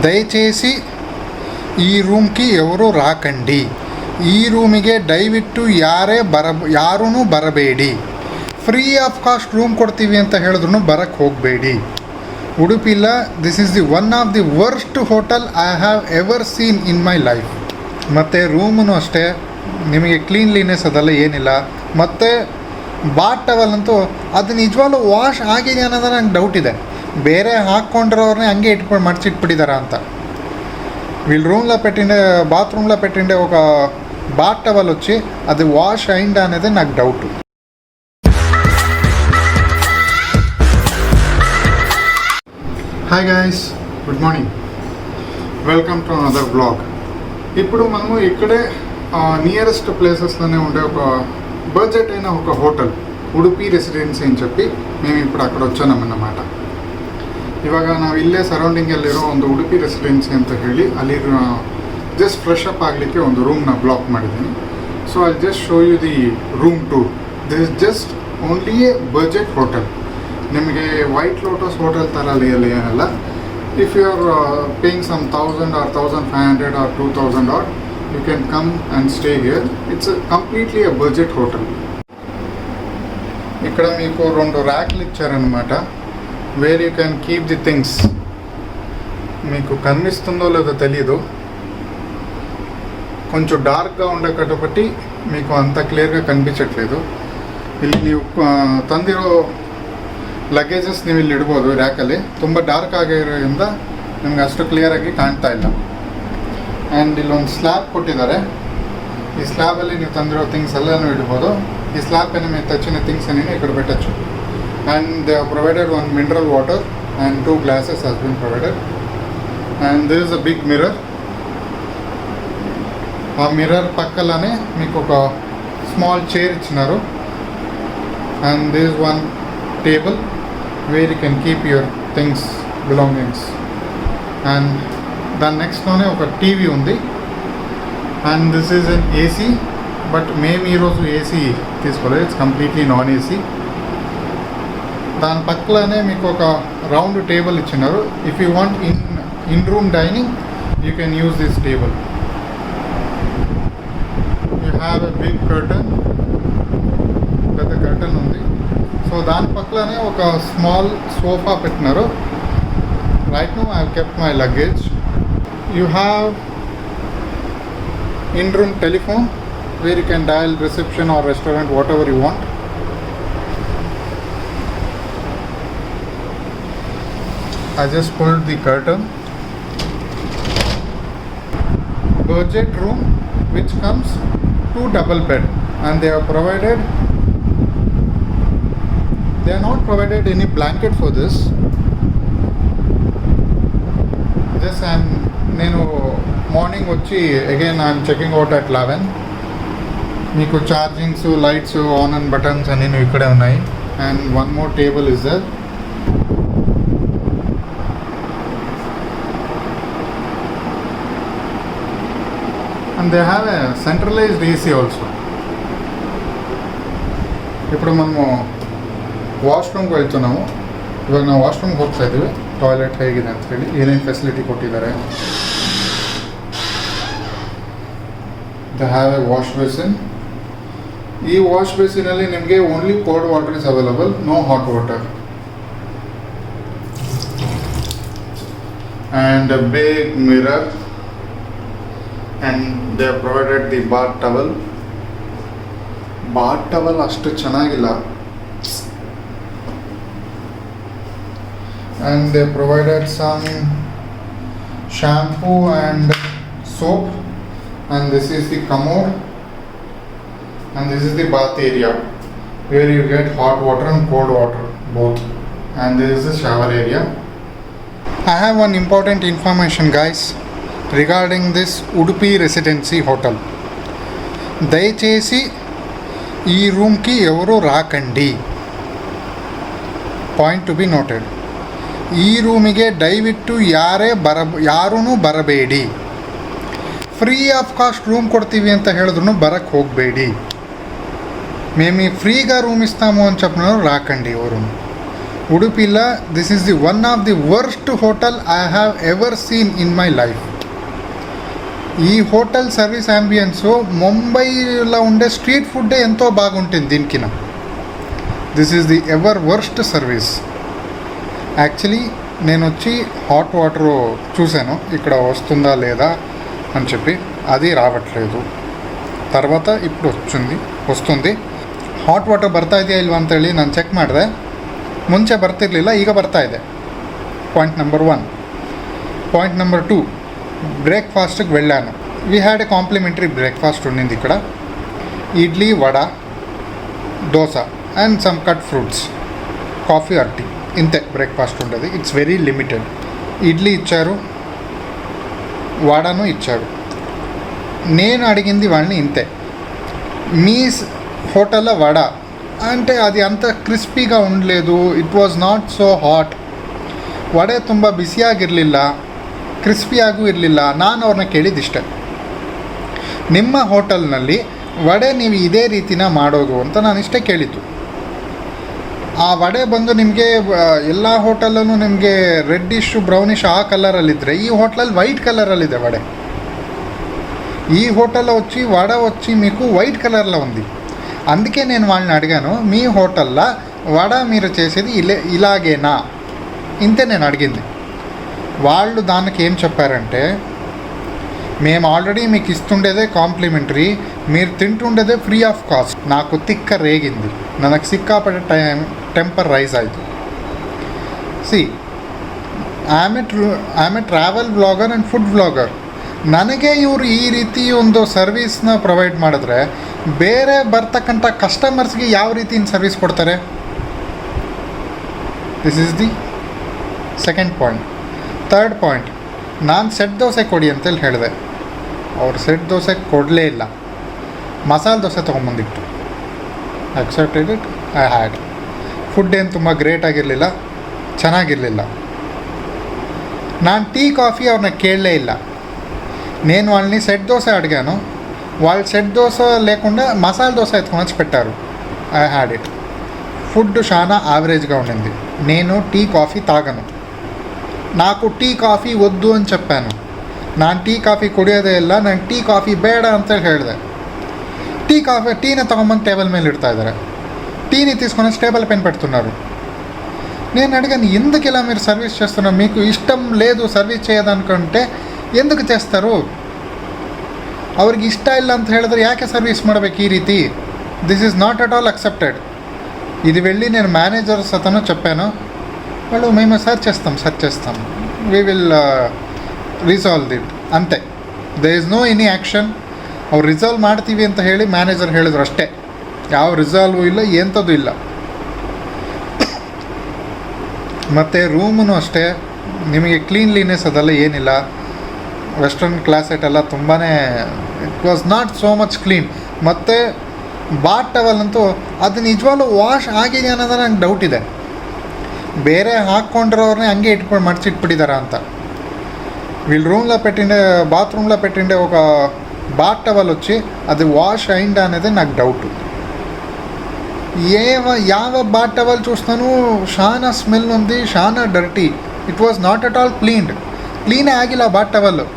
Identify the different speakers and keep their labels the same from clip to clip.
Speaker 1: దయచేసి ఈ రూమ్కి ఎవరు రాకండి. ಈ ರೂಮಿಗೆ ದಯವಿಟ್ಟು ಯಾರೂ ಬರಬೇಡಿ. ಫ್ರೀ ಆಫ್ ಕಾಸ್ಟ್ ರೂಮ್ ಕೊಡ್ತೀವಿ ಅಂತ ಹೇಳಿದ್ರು ಬರಕ್ಕೆ ಹೋಗಬೇಡಿ. ಉಡುಪಿಲ್ಲ, this is the one of the worst hotel I have ever seen in my life. ಮತ್ತು ರೂಮೂ ಅಷ್ಟೇ, ನಿಮಗೆ ಕ್ಲೀನ್ಲಿನೆಸ್ ಅದೆಲ್ಲ ಏನಿಲ್ಲ. ಮತ್ತು ಬಾತ್ ಟವಲ್ ಅಂತೂ ಅದು ನಿಜವಾಗ್ಲೂ ವಾಶ್ ಆಗಿದೆ ಅನ್ನೋದು ನಂಗೆ ಡೌಟ್ ಇದೆ. ಬೇರೆ ಹಾಕ್ಕೊಂಡಿರೋರನ್ನೇ ಹಂಗೆ ಇಟ್ಕೊಂಡು ಮಡಿಚಿಟ್ಬಿಟ್ಟಿದಾರ ಅಂತ. వీళ్ళు రూమ్లో పెట్టిండే బాత్రూంలో పెట్టిండే ఒక బాత్ టవల్ వచ్చి అది వాష్ అయిందా అనేది నాకు doubt. Hi guys, good morning, welcome to another blog. ఇప్పుడు మనము ఇక్కడే నియరెస్ట్ ప్లేసెస్లోనే ఉండే ఒక బడ్జెట్ అయిన ఒక హోటల్ ఉಡುಪಿ ರೆಸಿಡೆನ್ಸಿ అని చెప్పి మేము ఇప్పుడు అక్కడ వచ్చామన్నమాట. ಇವಾಗ ನಾವು ಇಲ್ಲೇ ಸರೌಂಡಿಂಗಲ್ಲಿರೋ ಒಂದು ಉಡುಪಿ ರೆಸಿಡೆನ್ಸಿ ಅಂತ ಹೇಳಿ ಅಲ್ಲಿ ಜಸ್ಟ್ ಫ್ರೆಶ್ ಅಪ್ ಆಗಲಿಕ್ಕೆ ಒಂದು ರೂಮ್ನ ಬ್ಲಾಕ್ ಮಾಡಿದ್ದೀನಿ. So I just show you the room tour. This is just only a budget hotel. ನಿಮಗೆ ವೈಟ್ ಲೋಟಸ್ ಹೋಟೆಲ್ ಥರ ಅಲ್ಲಿ ಏನಲ್ಲ. If you are paying some 1000 or 1500 or 2000 or you can come and stay here. It's a completely a budget hotel. ఇక్కడ మీకు 2 ర్యాక్లు ఇచ్చారనమాట, where you can keep the things. మీకు కనిపిస్తుందో లేదో తెలీదు, కొంచెం డార్క్గా ఉండే కాబట్టి మీకు అంత ಕ್ಲಿಯರ್గా ಕನಿಪಿಸಟ್లేదు. ಇಲ್ಲಿ ನೀವು ತಂದಿರೋ ಲಗೇಜಸ್ ನೀವು ಇಲ್ಲಿ ಇಡ್ಬೋದು ರ್ಯಾಕಲ್ಲಿ. ತುಂಬ ಡಾರ್ಕ್ ಆಗಿರೋದ್ರಿಂದ ನಿಮ್ಗೆ ಅಷ್ಟು ಕ್ಲಿಯರಾಗಿ ಕಾಣ್ತಾ ಇಲ್ಲ. ಆ್ಯಂಡ್ ಇಲ್ಲೊಂದು ಸ್ಲ್ಯಾಬ್ ಕೊಟ್ಟಿದ್ದಾರೆ. ఈ స్లాబಲ್ಲಿ ನೀವು ತಂದಿರೋ ಥಿಂಗ್ಸ್ ಎಲ್ಲನೂ ಇಡ್ಬೋದು. ఈ స్లాబ్ పైన మీరు తెచ్చిన థింగ్స్ అన్నీ ఇక్కడ పెట్టచ్చు. And they have provided one mineral water and 2 glasses has been provided. And there is a big mirror. ఆ మిర్రర్ పక్కలనే మీకు ఒక స్మాల్ చైర్ ఇచ్చినారు. And there is one table where you can keep your things, belongings. And దాని నెక్స్ట్లోనే ఒక TV ఉంది. And this is an AC, but మేము ఈరోజు AC తీసుకోలేదు, ఇట్స్ కంప్లీట్లీ నాన్ ఏసీ. దాని పక్కనే మీకు ఒక రౌండ్ టేబుల్ ఇచ్చినారు. If you want in room dining you can use this table. You have a big curtain, పెద్ద కర్టన్ ఉంది. సో దాని పక్కనే ఒక స్మాల్ సోఫా పెట్టినారు. Right now I have kept my luggage. You have in-room telephone where you can dial reception or restaurant, whatever you want. I just pulled the curtain. Budget room which comes 2 double bed, and they are not provided any blanket for this. Just నేను morning వచ్చి again I'm checking out at 11. మీకు chargings, lights, on and buttons అన్నీ ఇక్కడే ఉన్నాయి. And one more table is there. And they have a centralised AC also. ఇప్పుడు మనము ವಾಶ್ರೂಮ್ಗೆ వెళ్తున్నాము. ಇವಾಗ ನಾವು ವಾಶ್ರೂಮ್ಗೆ ಹೋಗ್ತಾ ಇದ್ದೀವಿ. ಟಾಯ್ಲೆಟ್ ಹೇಗಿದೆ ಅಂತ ಹೇಳಿ ಏನೇನು ಫೆಸಿಲಿಟಿ ಕೊಟ್ಟಿದ್ದಾರೆ. They have a wash basin. ಈ ವಾಶ್ ಬೇಸಿನಲ್ಲಿ ನಿಮಗೆ only cold water is available, no hot water. And a big mirror, and they have provided the bath towel. Bath towel ಅಷ್ಟು ಚೆನ್ನಾಗಿಲ್ಲ. And they provided some shampoo and soap. And this is the commode, and this is the bath area where you get hot water and cold water both. And this is the shower area. I have one important information guys regarding this Udupi Residency hotel. దయచేసి ఈ రూమ్కి ఎవరు రాకండి. Point to be noted. ಈ ರೂಮಿಗೆ ದಯವಿಟ್ಟು ಯಾರೂ ಬರಬೇಡಿ. ಫ್ರೀ ಆಫ್ ಕಾಸ್ಟ್ రూమ్ కొడతీవి ಅಂತ ಹೇಳಿದ್ರು బరక్ ಹೋಗಬೇಡಿ. మేము ఫ్రీగా రూమ్ ఇస్తాము అని చెప్పినారు, రాకండి ఎవరు. Udupila, this is the one of the worst hotel I have ever seen in my life. ఈ హోటల్ సర్వీస్ అంబియన్సు ముంబైలో ఉండే స్ట్రీట్ ఫుడ్డే ఎంతో బాగుంటుంది దీనికిన. This is the ever worst service. Actually నేను వచ్చి హాట్ వాటర్ చూశాను ఇక్కడ వస్తుందా లేదా అని చెప్పి, అది రావట్లేదు. తర్వాత ఇప్పుడు వస్తుంది. ಹಾಟ್ ವಾಟರ್ ಬರ್ತಾ ಇದೆಯಾ ಇಲ್ವಾ ಅಂತೇಳಿ ನಾನು ಚೆಕ್ ಮಾಡಿದೆ. ಮುಂಚೆ ಬರ್ತಿರಲಿಲ್ಲ, ಈಗ ಬರ್ತಾ ಇದೆ. Point number 1. పాయింట్ నెంబర్ 2, బ్రేక్ఫాస్ట్కి వెళ్ళాను. We had a complimentary breakfast ఉండింది ఇక్కడ. Idli, vada, dosa and some cut fruits, coffee or tea, ఇంతే బ్రేక్ఫాస్ట్ ఉండేది. It's very limited. ఇడ్లీ ఇచ్చారు, వడను ఇచ్చారు. నేను అడిగింది వాళ్ళని ఇంతే. మీ హోటల్లో వడ అంటే అది ಅಂಥ ಕ್ರಿಸ್ಪಿగా ఉండలేదు. It was not so hot. Vada ತುಂಬ ಬಿಸಿಯಾಗಿರಲಿಲ್ಲ, ಕ್ರಿಸ್ಪಿಯಾಗೂ ಇರಲಿಲ್ಲ. ನಾನು ಅವ್ರನ್ನ ಕೇಳಿದ್ದಿಷ್ಟೆ, ನಿಮ್ಮ ಹೋಟೆಲ್ನಲ್ಲಿ ವಡೆ ನೀವು ಇದೇ ರೀತಿನ ಮಾಡೋದು ಅಂತ ನಾನು ಇಷ್ಟೇ ಕೇಳಿದ್ದು. ಆ ವಡೆ ಬಂದು ನಿಮಗೆ ಎಲ್ಲ ಹೋಟೆಲಲ್ಲೂ ನಿಮಗೆ ರೆಡ್ಡಿಶು ಬ್ರೌನಿಶ್ ಆ ಕಲರಲ್ಲಿದ್ದರೆ, ಈ ಹೋಟ್ಲಲ್ಲಿ వైట్ కలరಲ್ಲಿದೆ వడే. ఈ హోటల్లో వచ్చి వడ వచ్చి మీకు వైట్ కలర్లో ఉంది. అందుకే నేను వాళ్ళని అడిగాను, మీ హోటల్లో వడ మీరు చేసేది ఇలాగేనా, ఇంతే నేను అడిగింది. వాళ్ళు దానికి ఏం చెప్పారంటే, మేము ఆల్రెడీ మీకు ఇస్తుండేదే కాంప్లిమెంటరీ, మీరు తింటుండేదే ಫ್ರೀ ಆಫ್ ಕಾಸ್ಟ್. నాకు ತಿಕ್ಕ ರೇಗಿಂದು, ನನಗೆ ಸಿಕ್ಕಾಪಟ್ಟೆ ಟೆಂಪರ್ ರೈಸ್ ಆಯಿತು. C I am A travel vlogger and food vlogger. ನನಗೆ ಇವರು ಈ ರೀತಿ ಒಂದು ಸರ್ವೀಸ್ನ ಪ್ರೊವೈಡ್ ಮಾಡಿದ್ರೆ ಬೇರೆ ಬರ್ತಕ್ಕಂಥ ಕಸ್ಟಮರ್ಸ್ಗೆ ಯಾವ ರೀತಿ ಸರ್ವಿಸ್ ಕೊಡ್ತಾರೆ? This is the second point. Third point, ನಾನು ಸೆಟ್ ದೋಸೆ ಕೊಡಿ ಅಂತೇಳಿ ಹೇಳಿದೆ. ಅವ್ರು ಸೆಟ್ ದೋಸೆ ಕೊಡಲೇ ಇಲ್ಲ, ಮಸಾಲೆ ದೋಸೆ ತೊಗೊಂಬಂದಿತ್ತು. Accepted it, I had. Food ಏನು ತುಂಬ ಗ್ರೇಟ್ ಆಗಿರಲಿಲ್ಲ, ಚೆನ್ನಾಗಿರಲಿಲ್ಲ. ನಾನು ಟೀ ಕಾಫಿ ಅವ್ರನ್ನ ಕೇಳಲೇ ಇಲ್ಲ. నేను వాళ్ళని సెట్ దోశ అడిగాను, వాళ్ళు సెట్ దోశ లేకుండా మసాలా దోశ ఎత్తుకొని వచ్చి పెట్టారు. I had it. ఫుడ్ చాలా యావరేజ్గా ఉండింది. నేను టీ కాఫీ తాగను, నాకు టీ కాఫీ వద్దు అని చెప్పాను. ನಾನು ಟೀ ಕಾಫಿ ಕುಡಿಯೋದೇ ಇಲ್ಲ, ನಾನು ಟೀ ಕಾಫಿ ಬೇಡ ಅಂತ ಹೇಳಿದೆ. ಟೀನ ತೊಗೊಂಬಂದು ಟೇಬಲ್ ಮೇಲೆ ಇಡ್ತಾ ಇದ್ದಾರೆ, టీని తీసుకొని టేబుల్ పైన పెడుతున్నారు. నేను అడిగాను, ఎందుకు ఇలా మీరు సర్వీస్ చేస్తున్నారు? మీకు ఇష్టం లేదు సర్వీస్ చేయదనుకుంటే ఎందుకు చేస్తారు? ಅವ್ರಿಗೆ ಇಷ್ಟ ಇಲ್ಲ ಅಂತ ಹೇಳಿದ್ರೆ ಯಾಕೆ ಸರ್ವೀಸ್ ಮಾಡಬೇಕು ఈ ರೀತಿ? This is not at all accepted. ఇది వెళ్ళి నేను మేనేజర్స్ అతను చెప్పాను. వాళ్ళు మేము సర్చ్ చేస్తాం, వీ విల్ ರಿಸಾಲ್ವ್ ಇಟ್ ಅಂತೆ. There is no any action. ಅವ್ರು ರಿಸಾಲ್ವ್ ಮಾಡ್ತೀವಿ ಅಂತ ಹೇಳಿ ಮ್ಯಾನೇಜರ್ ಹೇಳಿದ್ರು ಅಷ್ಟೇ, ಯಾವ ರಿಸಾಲ್ವು ಇಲ್ಲ, ಎಂಥದ್ದು ಇಲ್ಲ. ಮತ್ತು ರೂಮೂ ಅಷ್ಟೇ, ನಿಮಗೆ ಕ್ಲೀನ್ಲಿನೆಸ್ ಅದೆಲ್ಲ ಏನಿಲ್ಲ. ವೆಸ್ಟರ್ನ್ ಕ್ಲಾಸೆಟ್ ಎಲ್ಲ ತುಂಬಾ it was not so much clean. ಮತ್ತು ಬಾತ್ ಟವಲ್ ಅಂತೂ ಅದು ನಿಜವಾಗ್ಲೂ ವಾಶ್ ಆಗಿದೆ ಅನ್ನೋದು ನಂಗೆ ಡೌಟ್ ಇದೆ. ಬೇರೆ ಹಾಕ್ಕೊಂಡಿರೋರನ್ನೇ ಹಂಗೆ మడిచిట్టిపిడిదారా ಅಂತ. వీళ్ళు రూమ్లో పెట్టిండే బాత్రూంలో పెట్టిండే ఒక బాత్ టవల్ వచ్చి అది వాష్ అయిందా అనేది నాకు డౌట్. ಯಾವ బాత్ టవల్ చూస్తాను చాలా ಸ್ಮೆಲ್ ఉంది, చాలా dirty. It was not at all ಕ್ಲೀನೇ ಆಗಿಲ್ಲ ಬಾತ್ ಟವಲ್ಲು.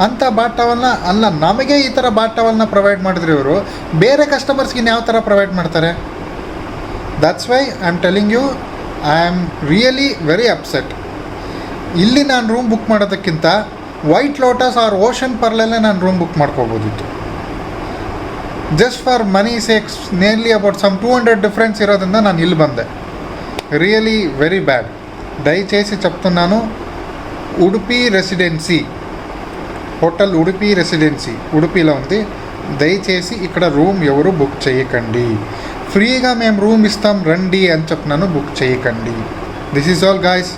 Speaker 1: ಅಂಥ ಬಾತ್ ಟವಲ್ನ ಅಲ್ಲ, ನಮಗೆ ಈ ಥರ ಬಾತ್ ಟವಲ್ನ ಪ್ರೊವೈಡ್ ಮಾಡಿದ್ರೆ ಇವರು ಬೇರೆ ಕಸ್ಟಮರ್ಸ್ಗೆ ಯಾವ ಥರ ಪ್ರೊವೈಡ್ ಮಾಡ್ತಾರೆ? That's why I am telling you, I am really very upset. ಇಲ್ಲಿ ನಾನು ರೂಮ್ ಬುಕ್ ಮಾಡೋದಕ್ಕಿಂತ ವೈಟ್ ಲೋಟಸ್ ಆರ್ ಓಷನ್ ಪರ್ಲಲ್ಲೇ ನಾನು ರೂಮ್ ಬುಕ್ ಮಾಡ್ಕೋಬೋದಿತ್ತು. Just for money sakes, nearly about some 200 difference ಇರೋದ್ರಿಂದ ನಾನು ಇಲ್ಲಿ ಬಂದೆ. Really very bad. దయచేసి చెప్తున్నాను, Udupi residency hotel, Udupi residency ఉడుపిలో ఉంది. దయచేసి ఇక్కడ రూమ్ ఎవరు బుక్ చేయకండి. ఫ్రీగా మేము రూమ్ ఇస్తాం రండి అని చెప్పినాను, బుక్ చేయకండి. This is all guys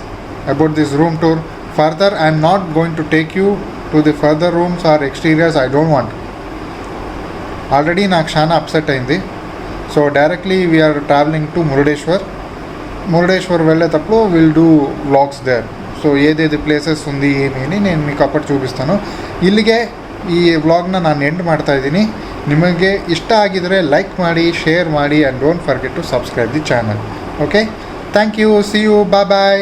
Speaker 1: about this room tour. Further I am not going to take you to the further rooms or exteriors. I don't want. Already నాకు చాలా అప్సెట్ అయింది. So directly we're travelling to Murudeshwar వెళ్ళేటప్పుడు will do vlogs there. So ఏదేది places ఉంది ಏಮಿ అని నేను మీకు ಅಪ್ಪಟ್ಟು చూపిస్తాను. ಇಲ್ಲಿಗೆ ಈ ವ್ಲಾಗ್ನ ನಾನು ಎಂಡ್ ಮಾಡ್ತಾ ಇದ್ದೀನಿ. ನಿಮಗೆ ಇಷ್ಟ ಆಗಿದರೆ ಲೈಕ್ ಮಾಡಿ, ಶೇರ್ ಮಾಡಿ, and don't forget to subscribe the channel. Okay, thank you, see you, bye bye.